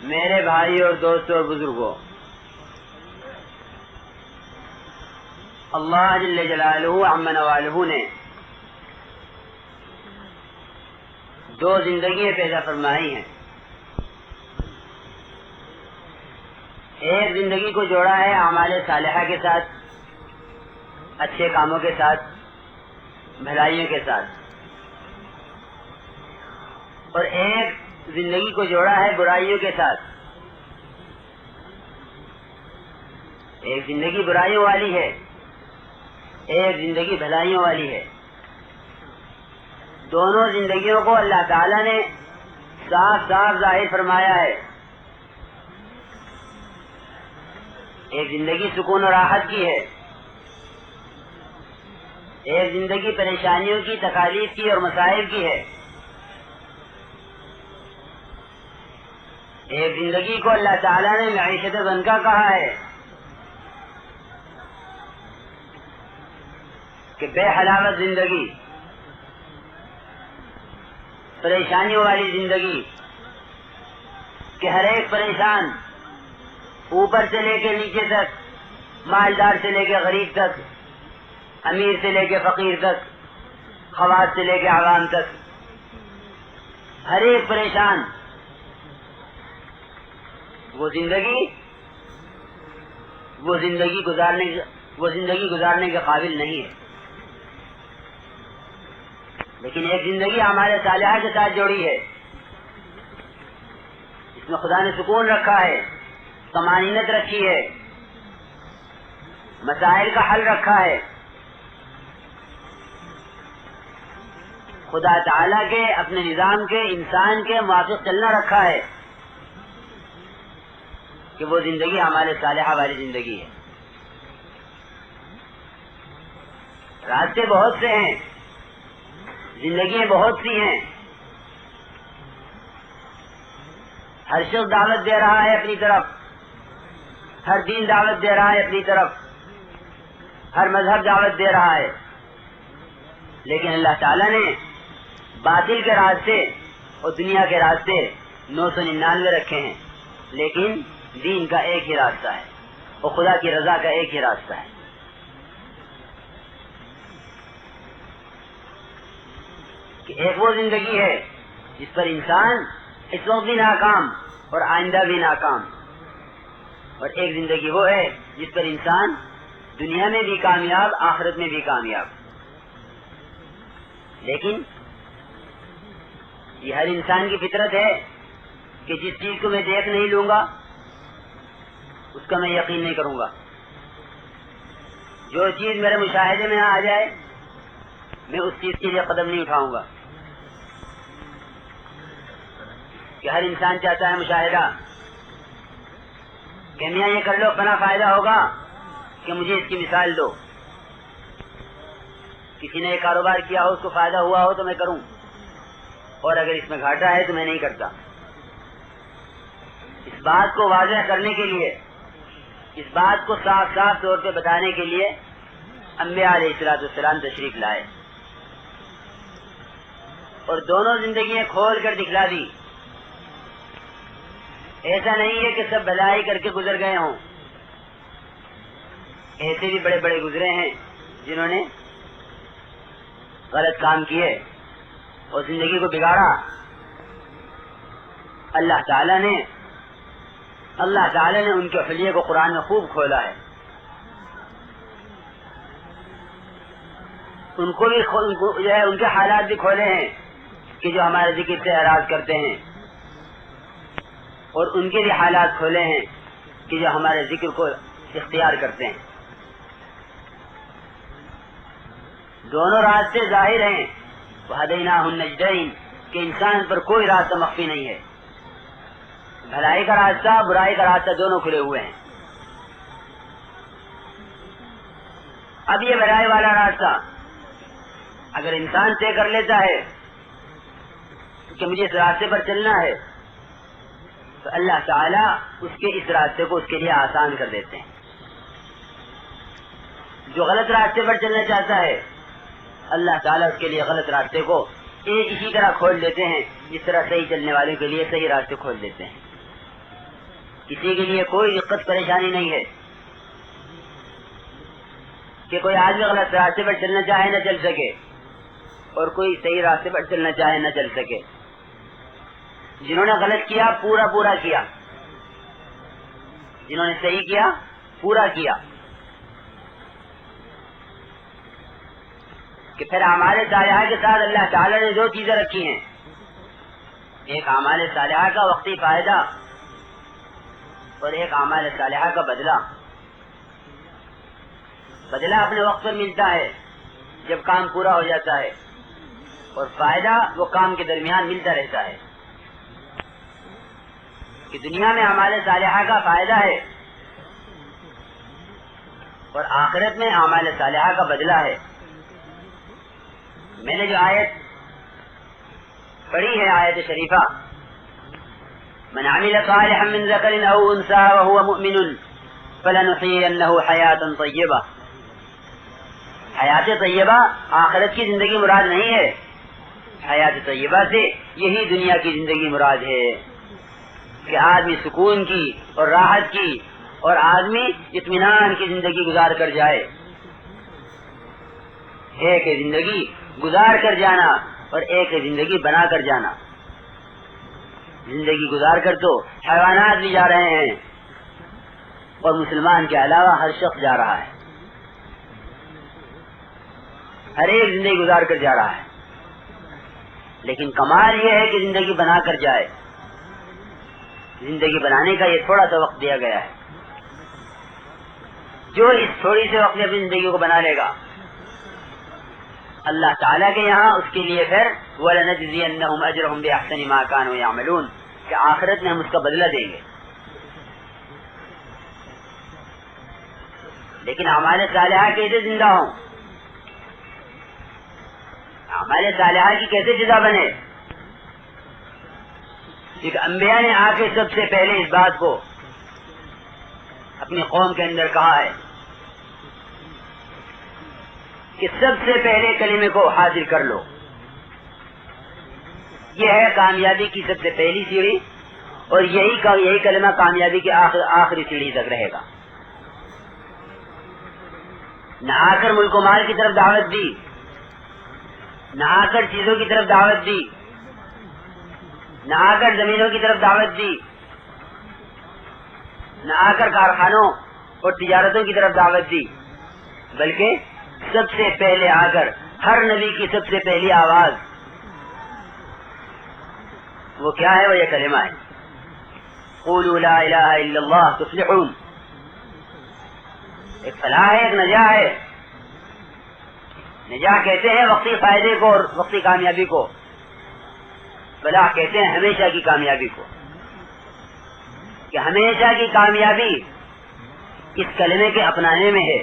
میرے بھائی اور دوستوں اور بزرگوں، اللہ جل جلالہ عم نوالہ نے دو زندگیاں پیدا فرمائی ہیں. ایک زندگی کو جوڑا ہے اعمال صالحہ کے ساتھ، اچھے کاموں کے ساتھ، بھلائیوں کے ساتھ، اور ایک زندگی کو جوڑا ہے برائیوں کے ساتھ. ایک زندگی برائیوں والی ہے، ایک زندگی بھلائیوں والی ہے. دونوں زندگیوں کو اللہ تعالی نے صاف صاف ظاہر فرمایا ہے. ایک زندگی سکون اور راحت کی ہے، ایک زندگی پریشانیوں کی، تکالیف کی اور مصائب کی ہے. ایک زندگی کو اللہ تعالیٰ نے معیشت ضنکا کہا ہے کہ بے حلاوت زندگی، پریشانیوں والی زندگی، کہ ہر ایک پریشان، اوپر سے لے کے نیچے تک، مالدار سے لے کے غریب تک، امیر سے لے کے فقیر تک، خواص سے لے کے عوام تک، ہر ایک پریشان. وہ زندگی گزارنے کے قابل نہیں ہے. لیکن ایک زندگی ہمارے صالحہ کے ساتھ جوڑی ہے، اس میں خدا نے سکون رکھا ہے، طمانینت رکھی ہے، مسائل کا حل رکھا ہے. خدا تعالیٰ کے اپنے نظام کے، انسان کے موافق چلنا رکھا ہے کہ وہ زندگی ہمارے صالحہ والی زندگی ہے. راستے بہت سے ہیں، زندگیاں بہت سی ہیں. ہر شخص دعوت دے رہا ہے اپنی طرف، ہر دین دعوت دے رہا ہے اپنی طرف، ہر مذہب دعوت دے رہا ہے. لیکن اللہ تعالیٰ نے باطل کے راستے اور دنیا کے راستے 999 رکھے ہیں، لیکن دین کا ایک ہی راستہ ہے اور خدا کی رضا کا ایک ہی راستہ ہے. کہ ایک وہ زندگی ہے جس پر انسان اس وقت بھی ناکام اور آئندہ بھی ناکام، اور ایک زندگی وہ ہے جس پر انسان دنیا میں بھی کامیاب، آخرت میں بھی کامیاب. لیکن یہ ہر انسان کی فطرت ہے کہ جس چیز کو میں دیکھ نہیں لوں گا اس کا میں یقین نہیں کروں گا. جو چیز میرے مشاہدے میں آ جائے میں اس چیز کے لیے قدم نہیں اٹھاؤں گا. کہ ہر انسان چاہتا ہے مشاہدہ کہ میاں یہ کر لو فنا فائدہ ہوگا، کہ مجھے اس کی مثال دو. کسی نے ایک کاروبار کیا ہو، اس کو فائدہ ہوا ہو تو میں کروں، اور اگر اس میں گھاٹا ہے تو میں نہیں کرتا. اس بات کو واضح کرنے کے لیے، اس بات کو صاف صاف طور پہ بتانے کے لیے انبیاء علیہ الصلوۃ والسلام تشریف لائے اور دونوں زندگیاں کھول کر دکھلا دی. ایسا نہیں ہے کہ سب بھلائی کر کے گزر گئے ہوں، ایسے بھی بڑے بڑے گزرے ہیں جنہوں نے غلط کام کیے اور زندگی کو بگاڑا. اللہ تعالیٰ نے ان کے حلیے کو قرآن میں خوب کھولا ہے. ان کو بھی جو ہے ان کے حالات بھی کھولے ہیں کہ جو ہمارے ذکر سے اعراض کرتے ہیں، اور ان کے بھی حالات کھولے ہیں کہ جو ہمارے ذکر کو اختیار کرتے ہیں. دونوں راستے ظاہر ہیں. وَهَدَيْنَاهُ النَّجْدَيْنِ کہ انسان پر کوئی راستہ مخفی نہیں ہے. بھلائی کا راستہ، برائی کا راستہ دونوں کھلے ہوئے ہیں. اب یہ بھلائی والا راستہ اگر انسان طے کر لیتا ہے کہ مجھے اس راستے پر چلنا ہے تو اللہ تعالیٰ اس کے اس راستے کو اس کے لیے آسان کر دیتے ہیں. جو غلط راستے پر چلنا چاہتا ہے اللہ تعالیٰ اس کے لیے غلط راستے کو اسی طرح کھول دیتے ہیں جس طرح صحیح چلنے والوں کے لیے صحیح راستے کھول دیتے ہیں. کسی کے لیے کوئی دقت پریشانی نہیں ہے کہ کوئی آدمی غلط راستے پر چلنا چاہے نہ چل سکے اور کوئی صحیح راستے پر چلنا چاہے نہ چل سکے. جنہوں نے غلط کیا پورا پورا کیا، جنہوں نے صحیح کیا پورا کیا. کہ پھر اعمال صالحہ کے ساتھ اللہ تعالی نے دو چیزیں رکھی ہیں، ایک اعمال صالحہ کا وقتی فائدہ اور ایک اعمال صالحہ کا بدلہ. بدلہ اپنے وقت پر ملتا ہے جب کام پورا ہو جاتا ہے، اور فائدہ وہ کام کے درمیان ملتا رہتا ہے. کہ دنیا میں اعمال صالحہ کا فائدہ ہے اور آخرت میں اعمال صالحہ کا بدلہ ہے. میں نے جو آیت پڑھی ہے، آیت شریفہ، من عمل صالحا من ذکر او انثى وهو مؤمن فلنحيينه حیاتا طیبہ. حیات طیبہ آخرت کی زندگی مراد نہیں ہے، حیات طیبہ سے یہی دنیا کی زندگی مراد ہے کہ آدمی سکون کی اور راحت کی اور آدمی اطمینان کی زندگی گزار کر جائے. ایک ہے زندگی گزار کر جانا اور ایک ہے زندگی بنا کر جانا. زندگی گزار کر تو حیوانات بھی جا رہے ہیں اور مسلمان کے علاوہ ہر شخص جا رہا ہے، ہر ایک زندگی گزار کر جا رہا ہے. لیکن کمال یہ ہے کہ زندگی بنا کر جائے. زندگی بنانے کا یہ تھوڑا سا وقت دیا گیا ہے. جو اس تھوڑی سے وقت میں اپنی زندگی کو بنا لے گا، اللہ تعالیٰ کے یہاں اس کے لیے پھر وَلَنَجْزِيَنَّهُمْ أَجْرَهُمْ بِأَحْسَنِ مَا كَانُوا يَعْمَلُونَ، کہ آخرت میں ہم اس کا بدلہ دیں گے. لیکن اعمال صالحہ کیسے زندہ ہوں، اعمال صالحہ کی کیسے جزا بنے؟ ایک انبیاء نے آ کے سب سے پہلے اس بات کو اپنی قوم کے اندر کہا ہے کہ سب سے پہلے کلمے کو حاضر کر لو. یہ ہے کامیابی کی سب سے پہلی سیڑھی، اور یہی کلمہ کامیابی کی آخری سیڑھی تک رہے گا. نہ آ کر ملک و مال کی طرف دعوت دی، نہ آ کر چیزوں کی طرف دعوت دی، نہ آ کر زمینوں کی طرف دعوت دی، نہ آ کر کارخانوں اور تجارتوں کی طرف دعوت دی، بلکہ سب سے پہلے آ کر ہر نبی کی سب سے پہلی آواز وہ کیا ہے؟ وہ یہ کلمہ ہے، قولوا لا الہ الا اللہ تفلحون. ایک فلاح ہے، ایک نجاح ہے. نجاح کہتے ہیں وقتی فائدے کو اور وقتی کامیابی کو، فلاح کہتے ہیں ہمیشہ کی کامیابی کو. کہ ہمیشہ کی کامیابی اس کلمے کے اپنانے میں ہے،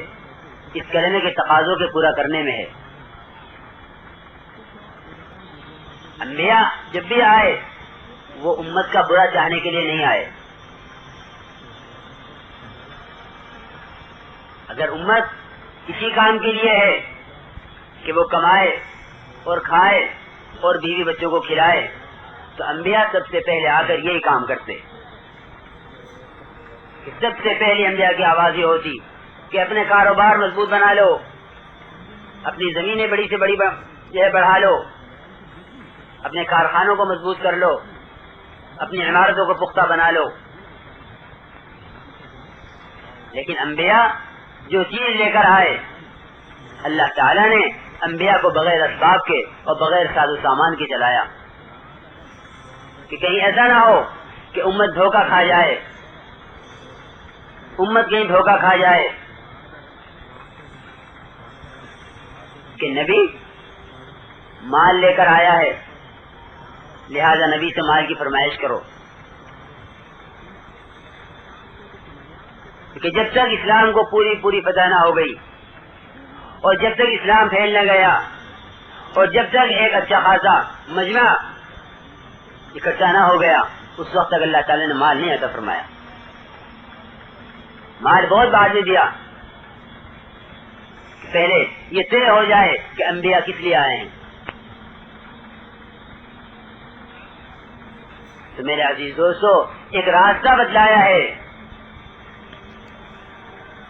اس کلمے کے تقاضوں کے پورا کرنے میں ہے. انبیاء جب بھی آئے وہ امت کا برا چاہنے کے لیے نہیں آئے. اگر امت اسی کام کے لیے ہے کہ وہ کمائے اور کھائے اور بیوی بچوں کو کھلائے، تو انبیاء سب سے پہلے آ کر یہی کام کرتے. سب سے پہلے انبیاء کی آواز یہ ہوتی کہ اپنے کاروبار مضبوط بنا لو، اپنی زمینیں بڑی سے بڑی بڑھا لو، اپنے کارخانوں کو مضبوط کر لو، اپنی عمارتوں کو پختہ بنا لو. لیکن انبیاء جو چیز لے کر آئے، اللہ تعالیٰ نے انبیاء کو بغیر اسباب کے اور بغیر ساز و سامان کے چلایا کہ کہیں ایسا نہ ہو کہ امت دھوکہ کھا جائے، امت کہیں دھوکہ کھا جائے کہ نبی مال لے کر آیا ہے لہذا نبی سے مال کی فرمائش کرو. کہ جب تک اسلام کو پوری پتہ نہ ہو گئی اور جب تک اسلام پھیل نہ گیا اور جب تک ایک اچھا خاصا مجمع اکٹھا نہ ہو گیا، اس وقت تک اللہ تعالی نے مال نہیں عطا فرمایا. مال بہت بعد میں دیا، پہلے یہ طے ہو جائے کہ انبیاء کس لیے آئے ہیں. تو میرے عزیز دوستو ایک راستہ بتلایا ہے،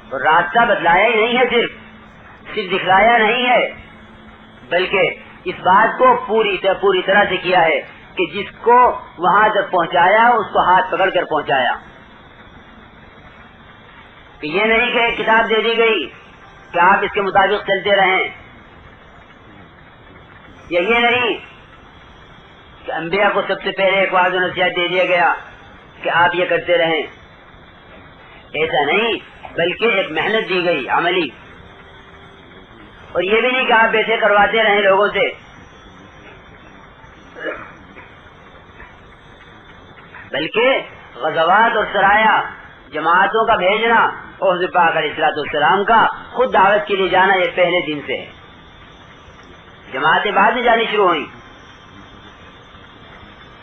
اور راستہ بتلایا ہی نہیں ہے، صرف دکھلایا نہیں ہے، بلکہ اس بات کو پوری طرح سے کیا ہے کہ جس کو وہاں تک پہنچایا اس کو ہاتھ پکڑ کر پہنچایا. کہ یہ نہیں کہ کتاب دے دی گئی کہ آپ اس کے مطابق چلتے رہیں، یا یہ نہیں کہ انبیاء کو سب سے پہلے ایک وعظ و نصیحت دے دیا گیا کہ آپ یہ کرتے رہیں. ایسا نہیں، بلکہ ایک محنت دی گئی عملی. اور یہ بھی نہیں کہ آپ بیٹھے کرواتے رہیں لوگوں سے، بلکہ غزوات اور سرایا جماعتوں کا بھیجنا اور حضور پاک علیہ الصلوۃ والسلام کا خود دعوت کے لیے جانا یہ پہلے دن سے ہے. جماعتیں بعد میں جانی شروع ہوئی.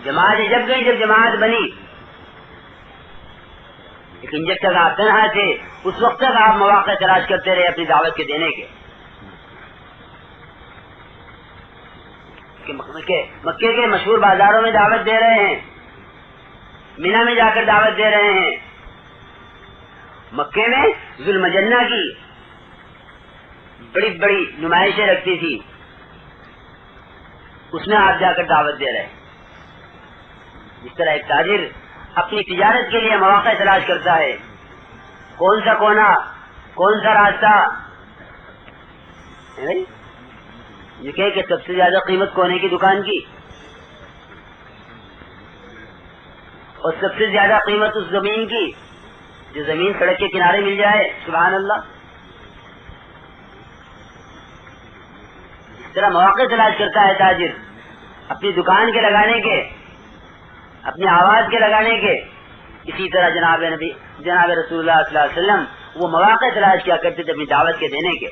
جماعتیں جب گئی جب جماعت بنی، لیکن جب تک آپ تنہا تھے اس وقت تک آپ مواقع تلاش کرتے رہے اپنی دعوت کے دینے کے. مکے کے مشہور بازاروں میں دعوت دے رہے ہیں، مینا میں جا کر دعوت دے رہے ہیں. مکے میں ذوالمجنہ کی بڑی بڑی نمائشیں رکھتی تھی، اس میں آپ جا کر دعوت دے رہے ہیں. جس طرح ایک تاجر اپنی تجارت کے لیے مواقع تلاش کرتا ہے، کون سا کونا، کون سا راستہ، یہ کہ سب سے زیادہ قیمت کونے کی دکان کی، اور سب سے زیادہ قیمت اس زمین کی جو زمین سڑک کے کنارے مل جائے. سبحان اللہ. اس طرح مواقع تلاش کرتا ہے تاجر اپنی دکان کے لگانے کے، اپنی آواز کے لگانے کے. اسی طرح جناب رسول اللہ صلی اللہ علیہ وسلم وہ مواقع تلاش کیا کرتے تھے اپنی دعوت کے دینے کے.